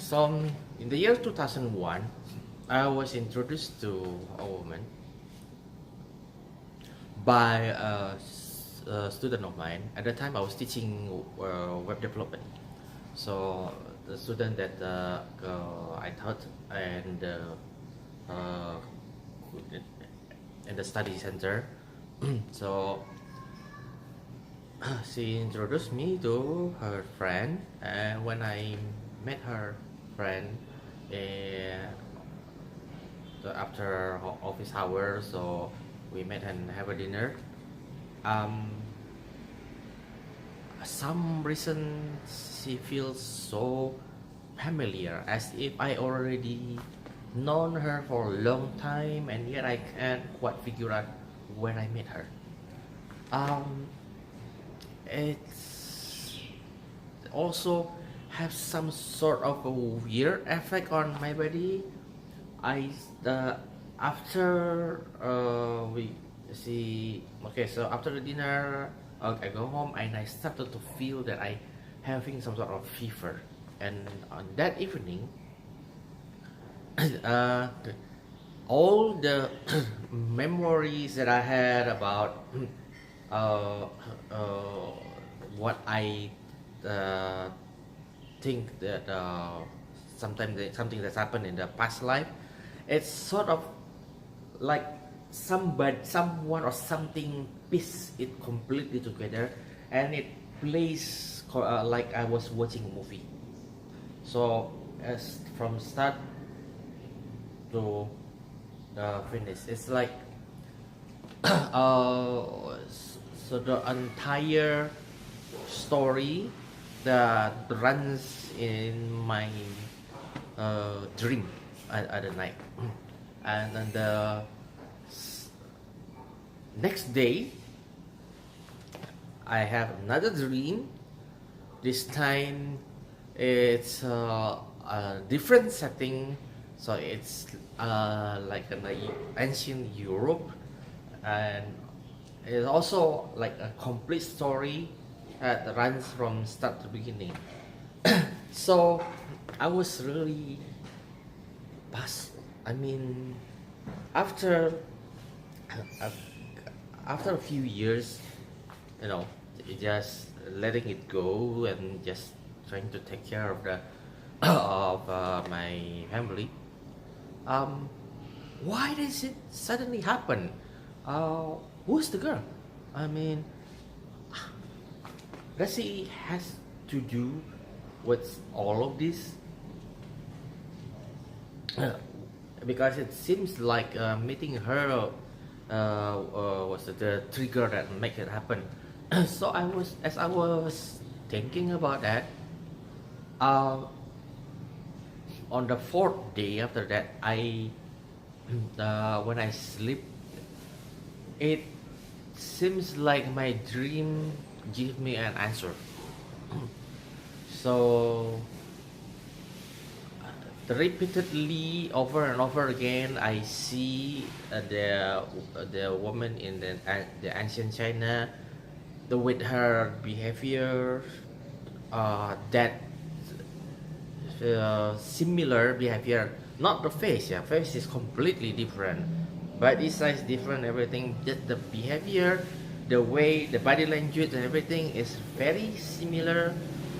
So in the year 2001, I was introduced to a woman by a student of mine. At the time, I was teaching web development. So the student that I taught and uh, in the study center. So she introduced me to her friend, and when I met her friend, uh, after office hours, so we met and have a dinner. Um, some reason she feels so familiar, as if I already known her for a long time, and yet I can't quite figure out where I met her. Um, it's also have some sort of a weird effect on my body. I after we see okay, so after the dinner, I go home and I started to feel that I having some sort of fever, and on that evening, uh, all the memories that I had about uh, uh, what I uh, think that something that's happened in the past life, it's sort of like someone or something piece it completely together, and it plays like I was watching a movie. So as from start to finish, it's like so the entire story that runs in my dream at the night. And then the next day I have another dream. This time it's a different setting, so it's like an ancient Europe, and it's also like a complete story that runs from start to beginning. So I was really puzzled. I mean, after after a few years, you know, just letting it go and just trying to take care of the of my family. Um, why does it suddenly happen? Who's the girl? I mean, does it has to do with all of this? Because it seems like meeting her was the trigger that make it happen. So as I was thinking about that, uh, on the fourth day after that, I when I sleep, it seems like my dream give me an answer. So repeatedly over and over again, I see the woman in the ancient China, with her behavior, that similar behavior. Not the face, yeah, face is completely different, body size different, everything. Just the behavior, the way, the body language, and everything is very similar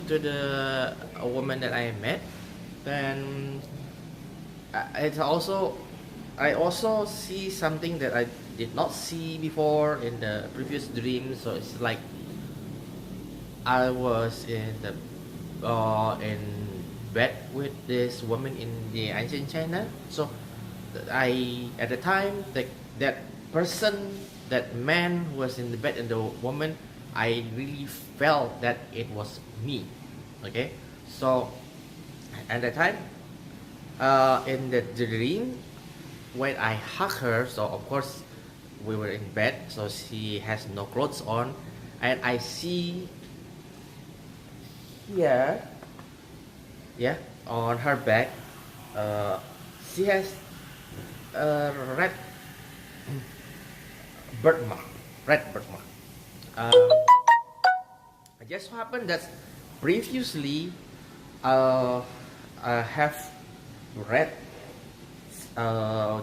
to the woman that I met. Then it's also I also see something that I did not see before in the previous dream. So it's like I was in bed with this woman in the ancient China. So I at the time that person, that man who was in the bed and the woman, I really felt that it was me. Okay, so at the time, in the dream, when I hug her, so of course we were in bed, so she has no clothes on, and I see here, yeah, on her back, uh, she has a birthmark, red birthmark. Um, it just happened that previously, uh, I have read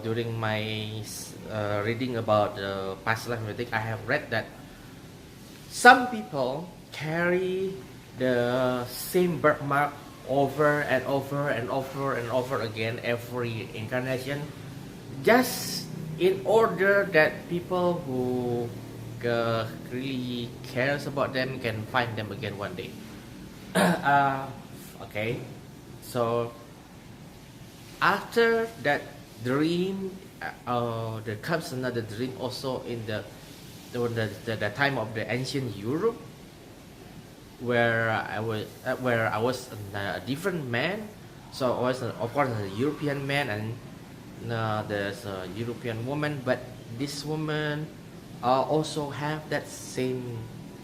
during my reading about past life and everything, I have read that some people carry the same birthmark over and over and over and over again every incarnation, just in order that people who really cares about them can find them again one day. Okay, so after that dream, there comes another dream also in the time of the ancient Europe, where I was a different man. So I was of course a European man, and there's a European woman, but this woman also have that same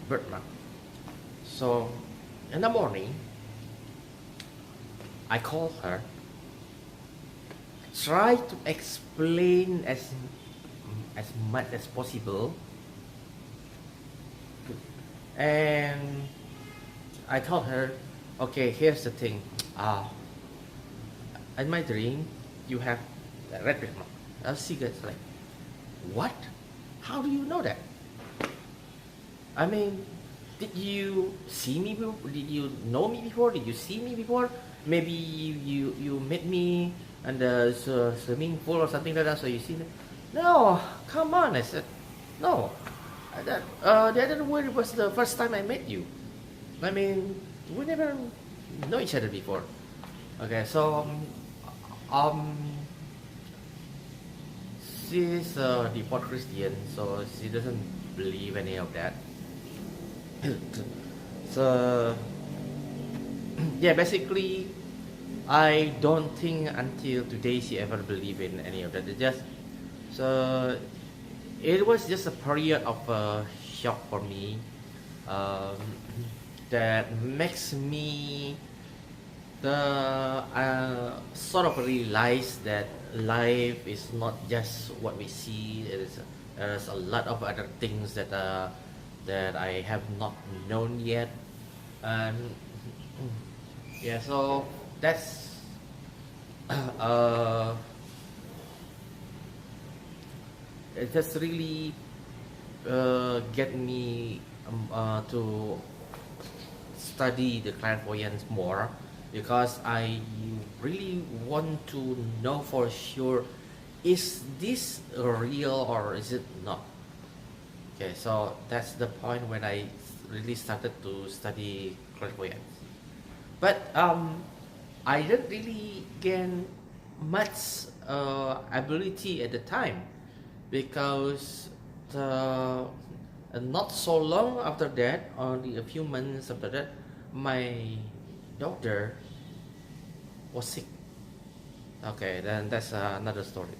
birthmark. So in the morning, I call her, try to explain as much as possible, and I told her, okay, here's the thing. In my dream, you have a red birthmark. She gets like, what? How do you know that? I mean, did you see me before? Did you know me before? Did you see me before? Maybe you met me in the swimming pool or something like that, so you see me. No, come on. I said, no. The other word was the first time I met you. I mean, we never know each other before. Okay, so she's a devout Christian, so she doesn't believe any of that. So yeah, basically, I don't think until today she ever believed in any of that. So it was just a period of shock for me, that makes me sort of realize that life is not just what we see. There's a lot of other things that I have not known yet, and yeah, so that's it just really get me to study the clairvoyance more, because I really want to know for sure, is this real or is it not? Okay, so that's the point when I really started to study clairvoyance. But I didn't really gain much ability at the time, because not so long after that, only a few months after that, my daughter was sick. Okay, then that's another story.